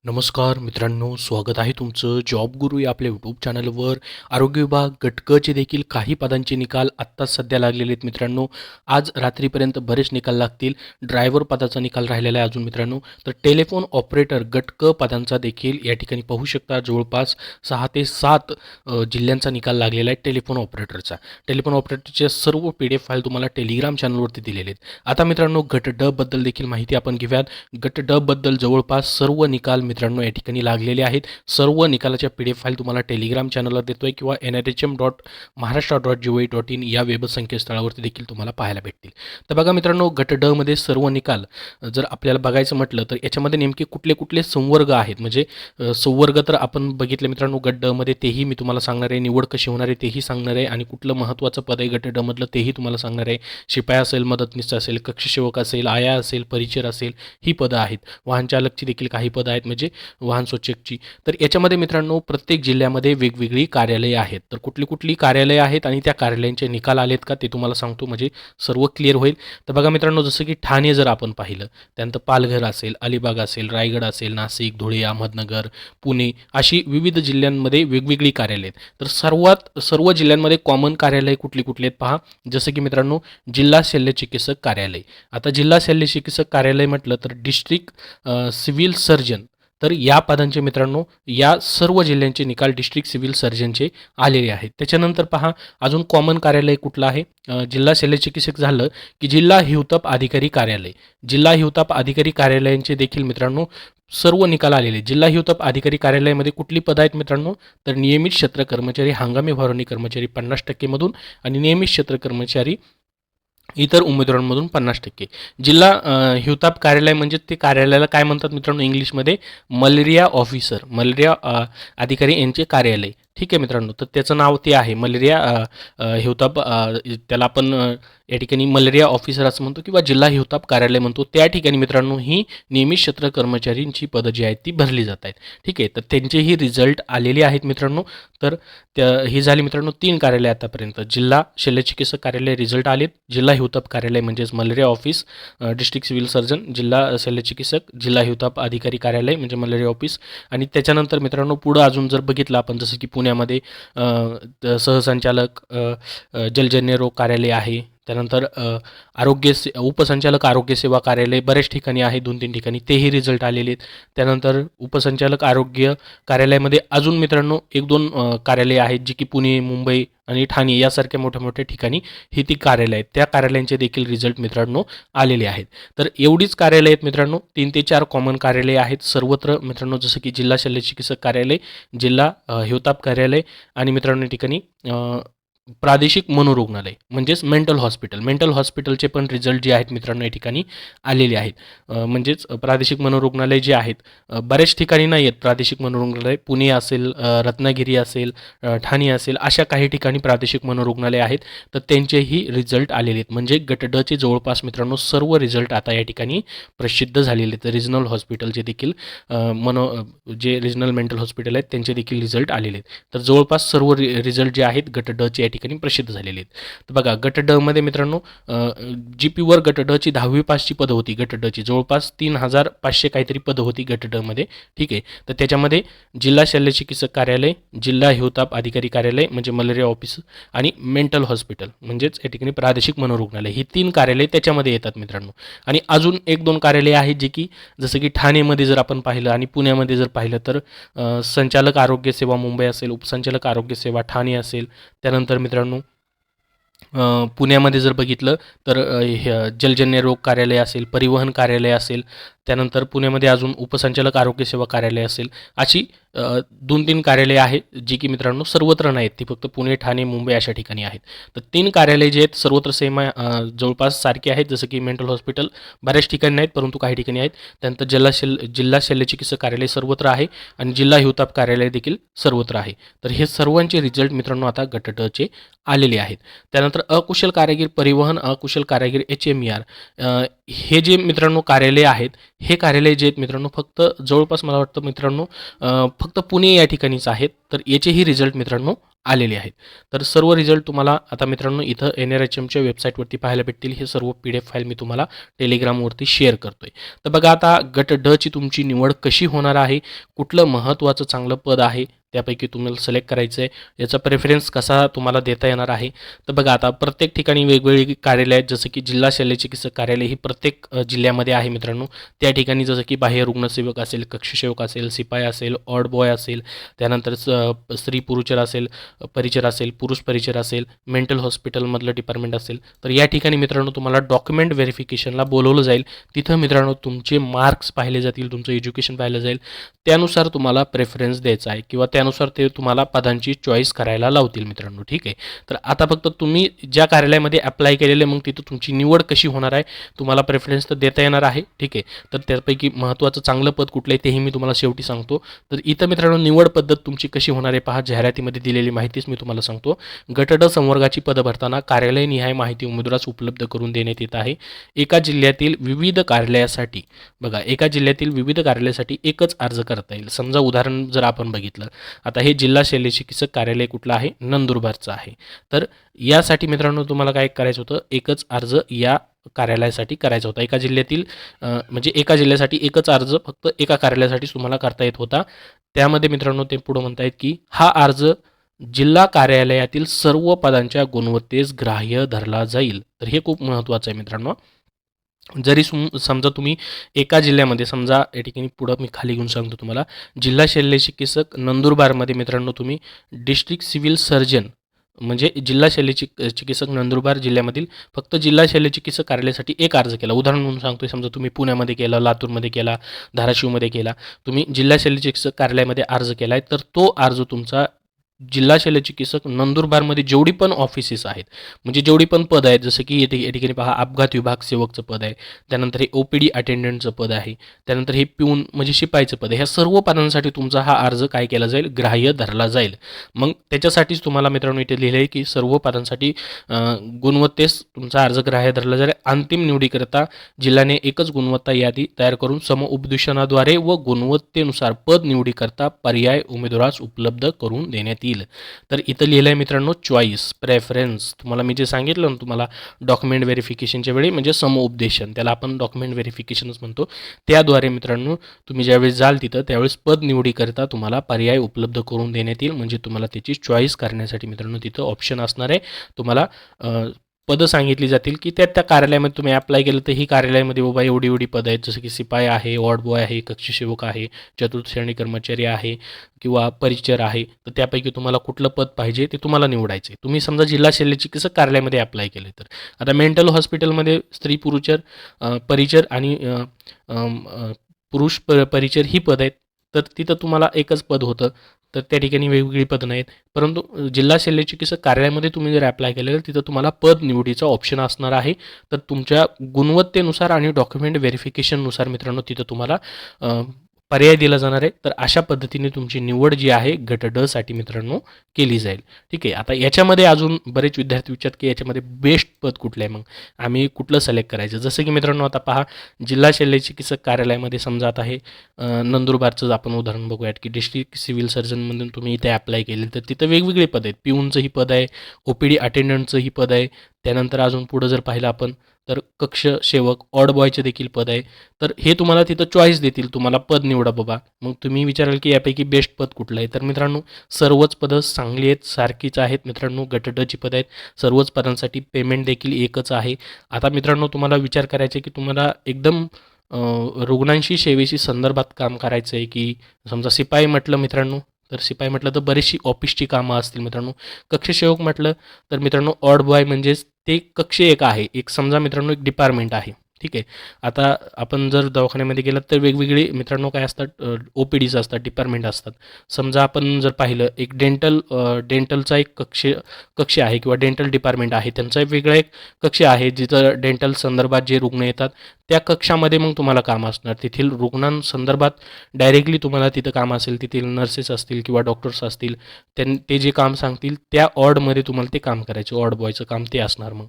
नमस्कार मित्रांनो, स्वागत आहे तुमचं जॉब गुरु या आपल्या यूट्यूब चॅनलवर. आरोग्य विभाग गट क चे देखील काही पदांचे निकाल आत्ताच सध्या लागलेले आहेत मित्रांनो. आज रात्रीपर्यंत बरेच निकाल लागतील. ड्रायव्हर पदाचा निकाल राहिलेला आहे अजून मित्रांनो. तर टेलिफोन ऑपरेटर गट क पदांचा देखील या ठिकाणी पाहू शकता. जवळपास 6 ते 7 जिल्ह्यांचा निकाल लागलेला आहे टेलिफोन ऑपरेटरचा. टेलिफोन ऑपरेटरचे सर्व PDF फाईल तुम्हाला टेलिग्राम चॅनलवरती दिलेले आहेत. आता मित्रांनो, गट ड बद्दल देखील माहिती आपण घेऊयात. गट ड बद्दल जवळपास सर्व निकाल मित्रांनो या ठिकाणी लागलेले आहेत. सर्व निकालाच्या PDF फाईल तुम्हाला टेलिग्राम चॅनलवर देतोय किंवा nrhm.maharashtra.gov.in या वेब संकेतस्थळावरती देखील तुम्हाला पाहायला भेटतील. तर बघा मित्रांनो, गट ड मध्ये सर्व निकाल जर आपल्याला बघायचं म्हटलं तर याच्यामध्ये नेमके कुठले कुठले संवर्ग आहेत. म्हणजे संवर्ग तर आपण बघितले मित्रांनो गट ड मध्ये, तेही मी तुम्हाला सांगणार आहे. निवड कशी होणार आहे तेही सांगणार आहे आणि कुठलं महत्त्वाचं पद आहे गट ड मधलं तेही तुम्हाला सांगणार आहे. शिपाई असेल, मदतनीस असेल, कक्षसेवक असेल, आया असेल, परिचर असेल, ही पदं आहेत. वाहन चालकची देखील काही पदं आहेत, म्हणजे वाहन स्वच्छकची. तर याच्यामध्ये मित्रांनो प्रत्येक जिल्ह्यामध्ये वेगवेगळी कार्यालये आहेत. तर कुठली कुठली कार्यालये आहेत आणि त्या कार्यालयांचे निकाल आलेत का ते तुम्हाला सांगतो, म्हणजे सर्व क्लिअर होईल. तर बघा मित्रांनो, जसं की ठाणे जर आपण पाहिलं, त्यानंतर पालघर असेल, अलिबाग असेल, रायगड असेल, नाशिक, धुळे, अहमदनगर, पुणे, अशी विविध जिल्ह्यांमध्ये वेगवेगळी कार्यालये आहेत. तर सर्व जिल्ह्यांमध्ये कॉमन कार्यालय कुठली कुठली आहेत पहा. जसं की मित्रांनो, जिल्हा शल्यचिकित्सक कार्यालय. आता जिल्हा शल्यचिकित्सक कार्यालय म्हटलं तर डिस्ट्रिक्ट सिव्हिल सर्जन. तर या पदांचे मित्रांनो या सर्व जिल्ह्यांचे निकाल डिस्ट्रिक्ट सिव्हिल सर्जनचे आलेले आहेत. त्याच्यानंतर पहा अजून कॉमन कार्यालय कुठलं आहे. जिल्हा शल्यचिकित्सक झालं की जिल्हा हिवताप अधिकारी कार्यालय. जिल्हा हिवताप अधिकारी कार्यालयांचे देखील मित्रांनो सर्व निकाल आलेले. जिल्हा हिवताप अधिकारी कार्यालयामध्ये कुठली पदं आहेत मित्रांनो, तर नियमित क्षेत्र कर्मचारी, हंगामी भरवणी कर्मचारी 50% मधून आणि नियमित क्षेत्र कर्मचारी इतर उमेदवारांमधून 50%. जिल्हा हिवताप कार्यालय म्हणजे ते कार्यालयाला काय म्हणतात मित्रांनो इंग्लिशमध्ये, मलेरिया ऑफिसर, मलेरिया अधिकारी यांचे कार्यालय. ठीक आहे मित्रांनो, तर त्याचं नाव ते आहे मलेरिया हिवताप. त्याला आपण या ठिकाणी मलेरिया ऑफिसर असं म्हणतो किंवा जिल्हा हिवताप कार्यालय म्हणतो. त्या ठिकाणी मित्रांनो ही नियमित क्षेत्र कर्मचाऱ्यांची पदं जी आहेत ती भरली जात आहेत. ठीक आहे, तर त्यांचेही रिझल्ट आलेले आहेत मित्रांनो. तर ही झाली मित्रांनो 3 कार्यालय आतापर्यंत. जिल्हा शल्यचिकित्सक कार्यालय रिझल्ट आलेत, जिल्हा हिवताप कार्यालय म्हणजेच malaria office, district civil surgeon, जिल्हा शल्यचिकित्सक, जिल्हा हिवताप अधिकारी कार्यालय म्हणजे मलेरिया ऑफिस. आणि त्याच्यानंतर मित्रांनो पुढं अजून जर बघितलं आपण, जसं की पुण्यामध्ये सहसंचालक जलजन्य रोग कार्यालय आहे. त्यानंतर उपसंचालक आरोग्य सेवा कार्यालय बऱ्याच ठिकाणी आहे, 2-3 ठिकाणी, तेही रिझल्ट आलेले आहेत. त्यानंतर उपसंचालक आरोग्य कार्यालयामध्ये अजून मित्रांनो 1-2 कार्यालये आहेत, जी की पुणे, मुंबई आणि ठाणे यासारख्या मोठ्या मोठ्या ठिकाणी ही ती कार्यालय आहेत. त्या कार्यालयांचे देखील रिझल्ट मित्रांनो आलेले आहेत. तर एवढीच कार्यालय आहेत मित्रांनो. 3 ते 4 कॉमन कार्यालय आहेत सर्वत्र मित्रांनो, जसं की जिल्हा शल्यचिकित्सक कार्यालय, जिल्हा हिवताप कार्यालय आणि मित्रांनो या ठिकाणी प्रादेशिक मनोरुग्णालय म्हणजेच मेंटल हॉस्पिटलचे पण रिझल्ट जे आहेत मित्रांनो या ठिकाणी आलेले आहेत. म्हणजेच प्रादेशिक मनोरुग्णालय जे आहेत बऱ्याच ठिकाणी नाही आहेत प्रादेशिक मनोरुग्णालय. पुणे असेल, रत्नागिरी असेल, ठाणे असेल, अशा काही ठिकाणी प्रादेशिक मनोरुग्णालय आहेत. तर त्यांचेही रिझल्ट आलेले आहेत. म्हणजे गट ड चे जवळपास मित्रांनो सर्व रिझल्ट आता या ठिकाणी प्रसिद्ध झालेले आहेत. रिजनल हॉस्पिटलचे देखील जे रिजनल मेंटल हॉस्पिटल आहेत त्यांचे देखील रिझल्ट आलेले आहेत. तर जवळपास सर्व रिझल्ट जे आहेत गट ड चे या ठिकाणी प्रसिद्ध झालेले आहेत. तर बघा गट ड मध्ये मित्रांनो GP वर गट ड ची 10वी पासची पदं होती. गट ड ची जवळपास 3500 काहीतरी पदं होती गट ड मध्ये. ठीक आहे, तर त्याच्यामध्ये जिल्हा शल्यचिकित्सक कार्यालय, जिल्हा हिवताप अधिकारी कार्यालय म्हणजे मलेरिया ऑफिस आणि मेंटल हॉस्पिटल म्हणजेच या ठिकाणी प्रादेशिक मनोरुग्णालय, ही 3 कार्यालय त्याच्यामध्ये येतात मित्रांनो. आणि अजून 1-2 कार्यालय आहेत जे की जसं की ठाणेमध्ये जर आपण पाहिलं आणि पुण्यामध्ये जर पाहिलं तर संचालक आरोग्य सेवा मुंबई असेल, उपसंचालक आरोग्य सेवा ठाणे असेल. त्यानंतर मित्रांनो पुण्यामध्ये जर बघितलं तर जलजन्य रोग कार्यालय असेल, परिवहन कार्यालय असेल. त्यानंतर पुण्यामध्ये अजून उपसंचालक आरोग्य सेवा कार्यालय असेल. अशी 2-3 कार्यालये आहेत जी की मित्रांनो सर्वत्र नाहीत, ती फक्त पुणे, ठाणे, मुंबई अशा ठिकाणी आहेत. तर 3 कार्यालय जे आहेत सर्वत्र सेम जवळपास सारखे आहेत. जसं की मेंटल हॉस्पिटल बऱ्याच ठिकाणी नाहीत परंतु काही ठिकाणी आहेत. त्यानंतर जिल्हा शल्यचिकित्सक कार्यालय सर्वत्र आहे आणि जिल्हा हिवताप कार्यालय देखील सर्वत्र आहे. तर हे सर्वांचे रिझल्ट मित्रांनो आता गट ड चे आलेले आहेत. त्यानंतर अकुशल कारागीर परिवहन, अकुशल कारागीर HMER, हे जे मित्रांनो कार्यालय आहेत हे कार्यालय जे आहेत मित्रांनो फक्त जवळपास मला वाटतं मित्रांनो फक्त पुणे या ठिकाणीच आहेत. तर याचेही रिझल्ट मित्रांनो आलेले आहेत. तर सर्व रिझल्ट तुम्हाला आता मित्रांनो इथं NRHMच्या वेबसाईटवरती पाहायला भेटतील. हे सर्व PDF फाईल मी तुम्हाला टेलिग्रामवरती शेअर करतोय. तर बघा आता गट ड ची तुमची निवड कशी होणार आहे, कुठलं महत्त्वाचं चांगलं पद आहे त्यापैकी तुम्हाला सिलेक्ट करायचं आहे, याचा प्रेफरन्स कसा तुम्हाला देता येणार आहे. तर बघा आता प्रत्येक ठिकाणी वेगवेगळी कार्यालय आहेत, जसं की जिल्हा शल्यचिकित्सक कार्यालय ही प्रत्येक जिल्ह्यामध्ये आहे मित्रांनो. त्या ठिकाणी जसं की बाह्य रुग्णसेवक असेल, कक्षसेवक असेल, शिपाई असेल, ऑड बॉय असेल, त्यानंतर स्त्री पुरुषर असेल, परिचर असेल, पुरुष परिचर असेल, मेंटल हॉस्पिटलमधलं डिपार्टमेंट असेल. तर या ठिकाणी मित्रांनो तुम्हाला डॉक्युमेंट व्हेरिफिकेशनला बोलवलं जाईल. तिथं मित्रांनो तुमचे मार्क्स पाहिले जातील, तुमचं एज्युकेशन पाहिलं जाईल. त्यानुसार तुम्हाला प्रेफरन्स द्यायचा आहे किंवा त्यानुसार ते तुम्हाला पदांची चॉईस करायला लावतील मित्रांनो. ठीक आहे. तर आता फक्त तुम्ही ज्या कार्यालयामध्ये अप्लाय केलेले मग तिथं तुमची निवड कशी होणार आहे, तुम्हाला प्रेफरन्स तर देता येणार आहे. ठीक आहे. तर त्यापैकी महत्त्वाचं चांगलं पद कुठलं आहे तेही मी तुम्हाला शेवटी सांगतो. तर इथं मित्रांनो निवड पद्धत तुमची कशी होणार आहे पहा, जाहिरातीमध्ये दिलेली माहितीच मी तुम्हाला सांगतो. गट ड संवर्गाची पदं भरताना कार्यालयनिहाय माहिती उमेदवारास उपलब्ध करून देण्यात येत आहे. एका जिल्ह्यातील विविध कार्यालयासाठी बघा एका जिल्ह्यातील विविध कार्यालयासाठी एकच अर्ज करता येईल. समजा उदाहरण जर आपण बघितलं, आता हे जिल्हा शल्यचिकित्सक कार्यालय कुठलं आहे, नंदुरबारचं आहे. तर यासाठी मित्रांनो तुम्हाला काय करायचं होतं, एकच अर्ज या कार्यालयासाठी करायचा होता. एका जिल्ह्यातील म्हणजे एका जिल्ह्यासाठी एकच अर्ज फक्त एका कार्यालयासाठी तुम्हाला करता येत होता. त्यामध्ये मित्रांनो ते पुढं म्हणतायत की हा अर्ज जिल्हा कार्यालयातील सर्व पदांच्या गुणवत्तेस ग्राह्य धरला जाईल. तर हे खूप महत्त्वाचं आहे मित्रांनो. जरी समजा तुम्ही एका जिल्ह्यामध्ये समजा या ठिकाणी पुढं मी खाली घेऊन सांगतो तुम्हाला, जिल्हा शल्यचिकित्सक नंदुरबारमध्ये मित्रांनो तुम्ही डिस्ट्रिक्ट सिव्हिल सर्जन म्हणजे जिल्हा चिकित्सक नंदुरबार जिल्ह्यामधील फक्त जिल्हा शल्यचिकित्सक कार्यालयासाठी एक अर्ज केला. उदाहरण म्हणून सांगतोय, समजा तुम्ही पुण्यामध्ये केला, लातूरमध्ये केला, धाराशिवमध्ये केला, तुम्ही जिल्हा शल्यचिकित्सक कार्यालयामध्ये अर्ज केला आहे, तर तो अर्ज तुमचा जिल्हा शल्यचिकित्सक नंदुरबारमध्ये जेवढी पण ऑफिसेस आहेत म्हणजे जेवढी पण पद आहेत, जसं की या ठिकाणी पहा अपघात विभाग सेवकचं पद आहे, त्यानंतर हे OPD अटेंडंटचं पद आहे, त्यानंतर हे पिऊन म्हणजे शिपाईचं पद आहे. ह्या सर्व पदांसाठी तुमचा हा अर्ज काय केला जाईल, ग्राह्य धरला जाईल. मग त्याच्यासाठीच तुम्हाला मित्रांनो इथे लिहिलं आहे की सर्व पदांसाठी गुणवत्तेस तुमचा अर्ज ग्राह्य धरला जाईल. अंतिम निवडीकरता जिल्ह्याने एकच गुणवत्ता यादी तयार करून समउपदेशनाद्वारे व गुणवत्तेनुसार पद निवडीकरता पर्याय उमेदवारास उपलब्ध करून देण्यात येईल. तर इथं लिहिलं आहे मित्रांनो चॉईस, प्रेफरन्स. तुम्हाला मी जे सांगितलं ना तुम्हाला डॉक्युमेंट व्हेरिफिकेशनच्या वेळी म्हणजे समउपदेशन, त्याला आपण डॉक्युमेंट व्हेरिफिकेशनच म्हणतो. त्याद्वारे मित्रांनो तुम्ही ज्यावेळेस जाल तिथं त्यावेळेस पद निवडीकरता तुम्हाला पर्याय उपलब्ध करून देण्यात येईल. म्हणजे तुम्हाला त्याची चॉईस करण्यासाठी मित्रांनो तिथं ऑप्शन असणार आहे. तुम्हाला पदं सांगितली जातील की त्या कार्यालयामध्ये तुम्ही अप्लाय केलं तर ही कार्यालयामध्ये बाबा एवढी एवढी पदं आहेत, जसं की शिपाई आहे, वॉर्ड बॉय आहे, कक्षसेवक आहे, चतुर्थ श्रेणी कर्मचारी आहे किंवा परिचर आहे. तर त्यापैकी तुम्हाला कुठलं पद पाहिजे ते तुम्हाला निवडायचं आहे. तुम्ही समजा जिल्हा शल्यचिकित्सक कार्यालयामध्ये अप्लाय केले तर आता मेंटल हॉस्पिटलमध्ये स्त्री पुरुषर परिचर आणि पुरुष परिचर ही पद आहेत. तर तिथं तुम्हाला एकच पद होतं, तर त्या ठिकाणी वेगवेगळी पदं नाहीत. परंतु जिल्हा शल्यचिकित्सक कार्यालयामध्ये तुम्ही जर अप्लाय केलेलं तिथं तुम्हाला पद निवडीचा ऑप्शन असणार आहे. तर तुमच्या गुणवत्तेनुसार आणि डॉक्युमेंट व्हेरिफिकेशननुसार मित्रांनो तिथं तुम्हाला पर्याय दिला जाणार आहे. तर अशा पद्धतीने तुमची निवड जी आहे गट ड साठी मित्रांनो केली जाईल. ठीक आहे. आता याच्यामध्ये अजून बरेच विद्यार्थी विचारतात की याच्यामध्ये बेस्ट पद कुठलं आहे, मग आम्ही कुठलं सिलेक्ट करायचं. जसं की मित्रांनो आता पहा, जिल्हा शल्यचिकित्सक कार्यालयामध्ये समजा आता हे नंदुरबारचं आपण उदाहरण बघूयात की डिस्ट्रिक्ट सिव्हिल सर्जनमधून तुम्ही इथे अप्लाय केले तर तिथं वेगवेगळे पद आहेत. पिऊनचं ही पद आहे, OPD अटेंडंटचं ही पद आहे, त्यानंतर अजून पुढं जर पाहिलं आपण तर कक्ष सेवक, ऑड बॉयचे देखील पद आहे. तर हे तुम्हाला तिथं चॉईस देतील, तुम्हाला पद निवडा बाबा. मग तुम्ही विचाराल की यापैकी बेस्ट पद कुठलं आहे. तर मित्रांनो सर्वच पदं चांगली आहेत, सारखीच आहेत मित्रांनो. गट ड ची पदं आहेत. सर्वच पदांसाठी पेमेंट देखील एकच आहे. आता मित्रांनो तुम्हाला विचार करायचा आहे की तुम्हाला एकदम रुग्णांशी सेवेशी संदर्भात काम करायचं आहे की समजा शिपाई म्हटलं मित्रांनो, तर शिपाई म्हटलं तर बरीचशी ऑफिसची कामं असतील मित्रांनो. कक्षसेवक म्हटलं तर मित्रांनो ऑड बॉय म्हणजेच ते कक्ष एक आहे, एक समजा मित्रांनो एक डिपार्टमेंट आहे. ठीक आहे. आता आपण जर दवाखान्यामध्ये गेलात तर वेगवेगळे मित्रांनो काय असतात, OPDs असतात, डिपार्टमेंट असतात. समजा आपण जर पाहिलं एक डेंटलचा एक कक्ष आहे किंवा डेंटल डिपार्टमेंट आहे, त्यांचा एक वेगळा एक कक्ष आहे जिथं डेंटल संदर्भात जे रुग्ण येतात त्या कक्षामध्ये मग तुम्हाला काम असणार. तेथील रुग्णांसंदर्भात डायरेक्टली तुम्हाला तिथं काम असेल, तेथील नर्सेस असतील किंवा डॉक्टर्स असतील, ते जे काम सांगतील त्या ऑर्डमध्ये तुम्हाला ते काम करायचं. ऑर्ड बॉयचं काम ते असणार. मग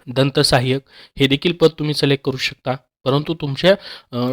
दंतसहाय्यक हे देखील पद तुम्ही सिलेक्ट करू शकता. परंतु तुमच्या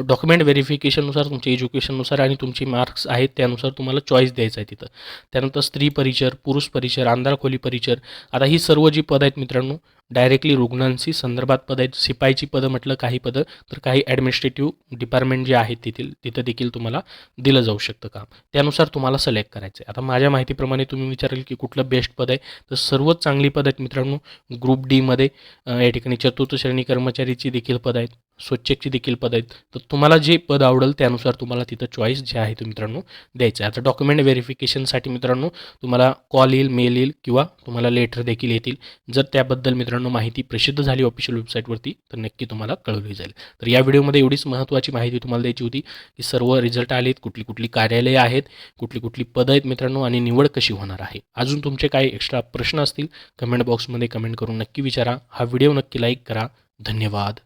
डॉक्युमेंट व्हेरिफिकेशननुसार, तुमच्या एज्युकेशननुसार आणि तुमचे मार्क्स आहेत त्यानुसार तुम्हाला चॉईस द्यायचा आहे तिथं. त्यानंतर स्त्री परिचर, पुरुष परिचर, अंधारखोली परिचर. आता ही सर्व जी पदं आहेत मित्रांनो, डायरेक्टली रुग्णांशी संदर्भात पदं आहेत. शिपाईची पदं म्हटलं काही पदं, तर काही ॲडमिनिस्ट्रेटिव्ह डिपार्टमेंट जे आहेत तिथं देखील तुम्हाला दिलं जाऊ शकतं काम. त्यानुसार तुम्हाला सिलेक्ट करायचं आहे. आता माझ्या माहितीप्रमाणे तुम्ही विचाराल की कुठलं बेस्ट पद आहे, तर सर्वच चांगली पदं आहेत मित्रांनो. ग्रुप डीमध्ये या ठिकाणी चतुर्थ श्रेणी कर्मचारीची देखील पदं आहेत, स्वच्छेकची देखील पदं आहेत. तर तुम्हाला जे पद आवडेल त्यानुसार तुम्हाला तिथं चॉईस जे आहे ते मित्रांनो द्यायचं आहे. आता डॉक्युमेंट व्हेरिफिकेशनसाठी मित्रांनो तुम्हाला कॉल येईल, मेल येईल किंवा तुम्हाला लेटर देखील येतील. जर त्याबद्दल मित्रांनो माहिती प्रसिद्ध झाली ऑफिशियल वेबसाईटवरती तर नक्की तुम्हाला कळवली जाईल. तर या व्हिडिओमध्ये एवढीच महत्त्वाची माहिती तुम्हाला द्यायची होती की सर्व रिझल्ट आलेत, कुठली कुठली कार्यालये आहेत, कुठली कुठली पदं आहेत मित्रांनो आणि निवड कशी होणार आहे. अजून तुमचे काही एक्स्ट्रा प्रश्न असतील कमेंट बॉक्समध्ये कमेंट करून नक्की विचारा. हा व्हिडिओ नक्की लाईक करा. धन्यवाद.